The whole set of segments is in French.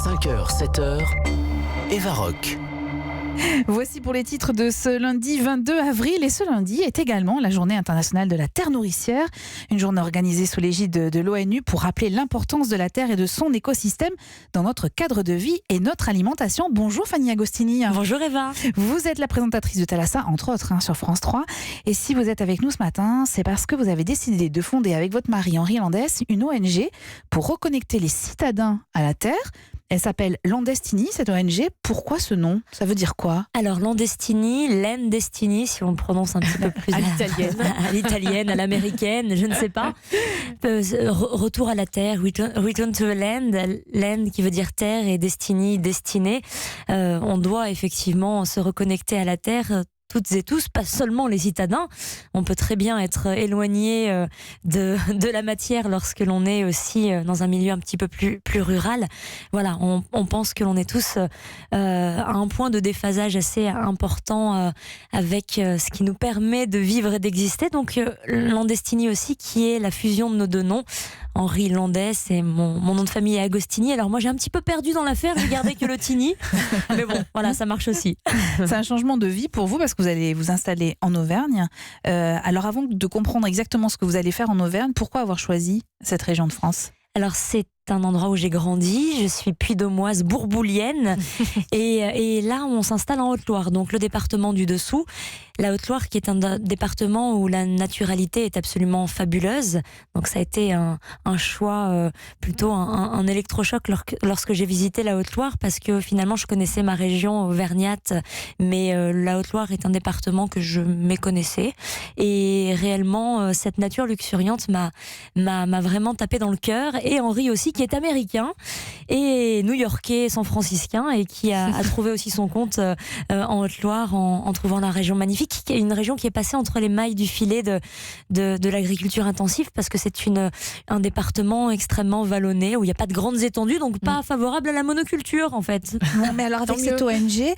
5h, 7h, Eva Rock. Voici pour les titres de ce lundi 22 avril. Et ce lundi est également la journée internationale de la terre nourricière. Une journée organisée sous l'égide de l'ONU pour rappeler l'importance de la terre et de son écosystème dans notre cadre de vie et notre alimentation. Bonjour Fanny Agostini. Bonjour Eva. Vous êtes la présentatrice de Thalassa, entre autres, sur France 3. Et si vous êtes avec nous ce matin, c'est parce que vous avez décidé de fonder avec votre mari Henri Landès une ONG pour reconnecter les citadins à la terre. Elle s'appelle Landestini, cette ONG. Pourquoi ce nom ? Ça veut dire quoi ? Alors Landestini, Landestini, si on le prononce un petit peu plus à l'italienne, à l'italienne, à l'américaine, je ne sais pas. Retour à la terre, return to the land, land qui veut dire terre et destiny, destinée. On doit effectivement se reconnecter à la terre. Toutes et tous, pas seulement les citadins. On peut très bien être éloigné de la matière lorsque l'on est aussi dans un milieu un petit peu plus rural. Voilà, on pense que l'on est tous à un point de déphasage assez important avec ce qui nous permet de vivre et d'exister. Donc Landestini aussi, qui est la fusion de nos deux noms. Henri Landès et mon nom de famille est Agostini. Alors moi j'ai un petit peu perdu dans l'affaire, j'ai gardé que le Tini. Mais bon, voilà, ça marche aussi. C'est un changement de vie pour vous parce que vous allez vous installer en Auvergne. Alors avant de comprendre exactement ce que vous allez faire en Auvergne, pourquoi avoir choisi cette région de France ? Alors c'est un endroit où j'ai grandi, je suis puy-de-Dômoise bourboulienne et là on s'installe en Haute-Loire, donc le département du dessous. La Haute-Loire qui est un département où la naturalité est absolument fabuleuse, donc ça a été un choix, plutôt un électrochoc lorsque j'ai visité la Haute-Loire, parce que finalement je connaissais ma région auvergnate, mais la Haute-Loire est un département que je méconnaissais et réellement cette nature luxuriante m'a vraiment tapé dans le cœur. Et Henri aussi, qui est américain et new-yorkais, san-franciscain, et qui a trouvé aussi son compte en Haute-Loire en trouvant la région magnifique, qui est une région qui est passée entre les mailles du filet de l'agriculture intensive, parce que c'est un département extrêmement vallonné, où il n'y a pas de grandes étendues, donc pas favorable à la monoculture en fait. Bon, mais alors avec cette ONG,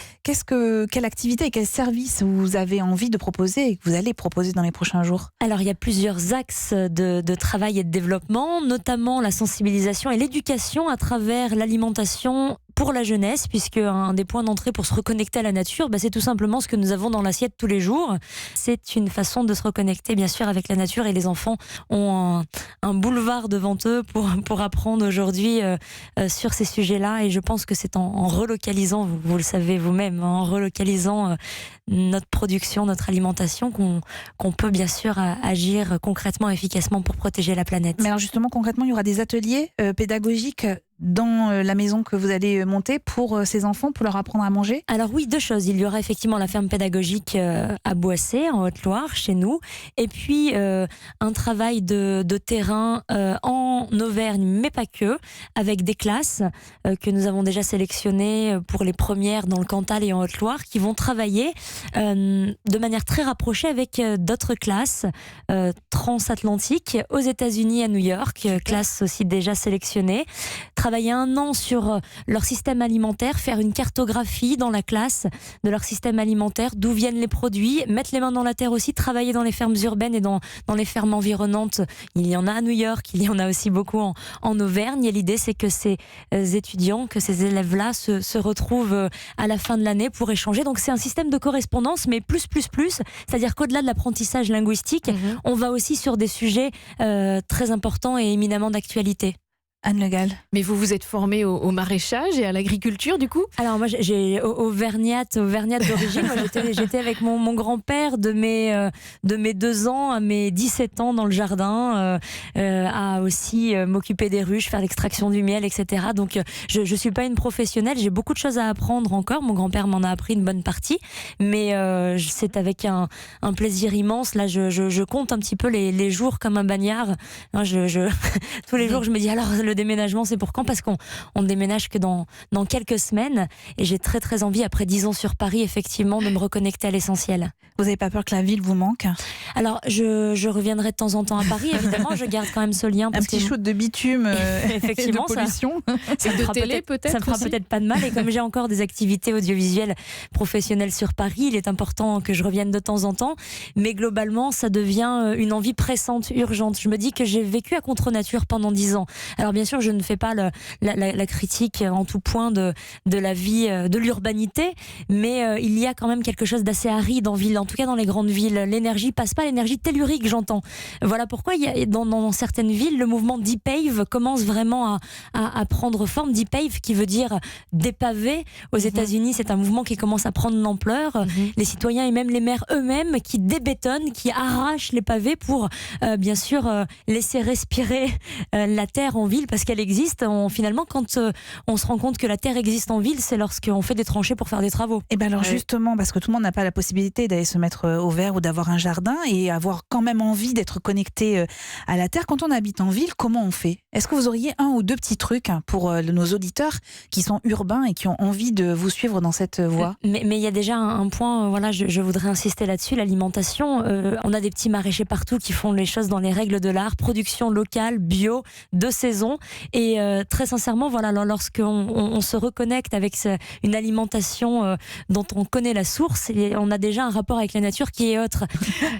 quelle activité et quel service vous avez envie de proposer et que vous allez proposer dans les prochains jours ? Alors il y a plusieurs axes de travail et de développement, notamment la sensibilisation et l'éducation à travers l'alimentation pour la jeunesse, puisque un des points d'entrée pour se reconnecter à la nature, c'est tout simplement ce que nous avons dans l'assiette tous les jours. C'est une façon de se reconnecter bien sûr avec la nature, et les enfants ont un boulevard devant eux pour apprendre aujourd'hui sur ces sujets-là, et je pense que c'est en relocalisant, vous le savez vous-même, en relocalisant notre production, notre alimentation, qu'on peut bien sûr agir concrètement, efficacement pour protéger la planète. Mais alors justement, concrètement, il y aura des ateliers pédagogiques dans la maison que vous allez monter pour ces enfants, pour leur apprendre à manger ? Alors oui, deux choses. Il y aura effectivement la ferme pédagogique à Boissé, en Haute-Loire, chez nous, et puis un travail de terrain en Auvergne, mais pas que, avec des classes que nous avons déjà sélectionnées pour les premières dans le Cantal et en Haute-Loire, qui vont travailler de manière très rapprochée avec d'autres classes transatlantiques aux États-Unis, à New York, classes aussi déjà sélectionnées. Travailler 1 an sur leur système alimentaire, faire une cartographie dans la classe de leur système alimentaire, d'où viennent les produits, mettre les mains dans la terre aussi, travailler dans les fermes urbaines et dans les fermes environnantes. Il y en a à New York, il y en a aussi beaucoup en Auvergne, et l'idée c'est que ces étudiants, que ces élèves-là se retrouvent à la fin de l'année pour échanger. Donc c'est un système de correspondance, mais plus, c'est-à-dire qu'au-delà de l'apprentissage linguistique, on va aussi sur des sujets très importants et éminemment d'actualité. Anne Le Gall. Mais vous vous êtes formée au maraîchage et à l'agriculture du coup ? Alors moi j'ai auvergnate d'origine. Moi, j'étais avec mon grand-père de mes 2 ans à mes 17 ans dans le jardin, à aussi m'occuper des ruches, faire l'extraction du miel, etc. Donc je suis pas une professionnelle, j'ai beaucoup de choses à apprendre encore. Mon grand-père m'en a appris une bonne partie, mais c'est avec un plaisir immense. Là je compte un petit peu les jours comme un bagnard. Tous les jours je me dis alors le déménagement c'est pour quand ? Parce qu'on déménage que dans quelques semaines, et j'ai très très envie, après 10 ans sur Paris, effectivement, de me reconnecter à l'essentiel. Vous n'avez pas peur que la ville vous manque ? Alors je reviendrai de temps en temps à Paris, évidemment, je garde quand même ce lien. Un petit shoot de bitume effectivement, et de pollution. Et de télé peut-être. Ça me fera peut-être pas de mal, et comme j'ai encore des activités audiovisuelles professionnelles sur Paris, il est important que je revienne de temps en temps, mais globalement ça devient une envie pressante, urgente. Je me dis que j'ai vécu à contre-nature pendant 10 ans. Alors bien sûr, je ne fais pas la critique en tout point de la vie, de l'urbanité, mais il y a quand même quelque chose d'assez aride en ville, en tout cas dans les grandes villes. L'énergie passe pas, l'énergie tellurique, j'entends. Voilà pourquoi il y a, dans certaines villes, le mouvement D-Pave commence vraiment à prendre forme. D-Pave qui veut dire dépavé. Aux États-Unis, c'est un mouvement qui commence à prendre de l'ampleur. Les citoyens et même les maires eux-mêmes qui débétonnent, qui arrachent les pavés pour bien sûr laisser respirer la terre en ville, parce qu'elle existe. Finalement, quand on se rend compte que la terre existe en ville, c'est lorsqu'on fait des tranchées pour faire des travaux. Et bien alors justement, parce que tout le monde n'a pas la possibilité d'aller se mettre au vert ou d'avoir un jardin et avoir quand même envie d'être connecté à la terre, quand on habite en ville, comment on fait? Est-ce que vous auriez un ou deux petits trucs pour nos auditeurs qui sont urbains et qui ont envie de vous suivre dans cette voie? Mais il y a déjà un point, voilà, je voudrais insister là-dessus, l'alimentation. On a des petits maraîchers partout qui font les choses dans les règles de l'art, production locale, bio, de saison. Et très sincèrement, voilà, lorsqu'on se reconnecte avec une alimentation dont on connaît la source, et on a déjà un rapport avec la nature qui est autre.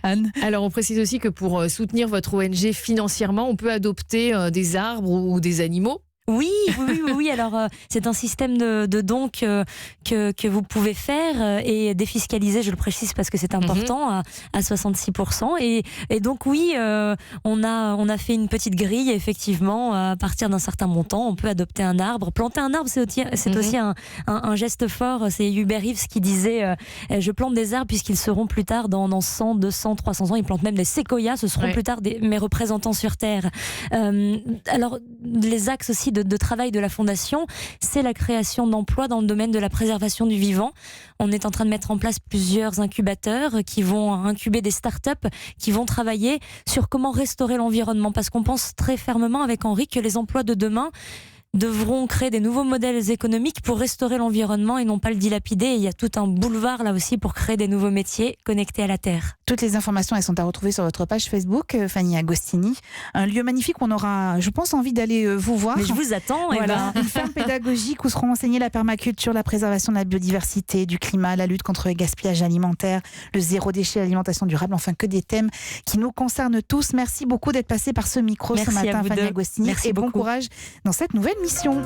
Anne? Alors on précise aussi que pour soutenir votre ONG financièrement, on peut adopter des arbres ou des animaux. Oui. Alors, c'est un système de dons que vous pouvez faire et défiscaliser, je le précise parce que c'est important, à 66%. Et donc, oui, on a fait une petite grille, effectivement, à partir d'un certain montant, on peut adopter un arbre. Planter un arbre, c'est aussi un geste fort. C'est Hubert Reeves qui disait je plante des arbres puisqu'ils seront plus tard dans 100, 200, 300 ans. Ils plantent même des séquoias, ce seront plus tard mes représentants sur Terre. Alors, les axes aussi de travail de la Fondation, c'est la création d'emplois dans le domaine de la préservation du vivant. On est en train de mettre en place plusieurs incubateurs qui vont incuber des startups qui vont travailler sur comment restaurer l'environnement, parce qu'on pense très fermement avec Henri que les emplois de demain devront créer des nouveaux modèles économiques pour restaurer l'environnement et non pas le dilapider. Et il y a tout un boulevard là aussi pour créer des nouveaux métiers connectés à la terre. Toutes les informations, elles sont à retrouver sur votre page Facebook, Fanny Agostini. Un lieu magnifique où on aura, je pense, envie d'aller vous voir. Mais je vous attends. Voilà, une ferme pédagogique où seront enseignés la permaculture, la préservation de la biodiversité, du climat, la lutte contre le gaspillage alimentaire, le zéro déchet, l'alimentation durable, enfin que des thèmes qui nous concernent tous. Merci beaucoup d'être passé par ce micro ce matin, Fanny Agostini. Merci et beaucoup. Bon courage dans cette nouvelle mission.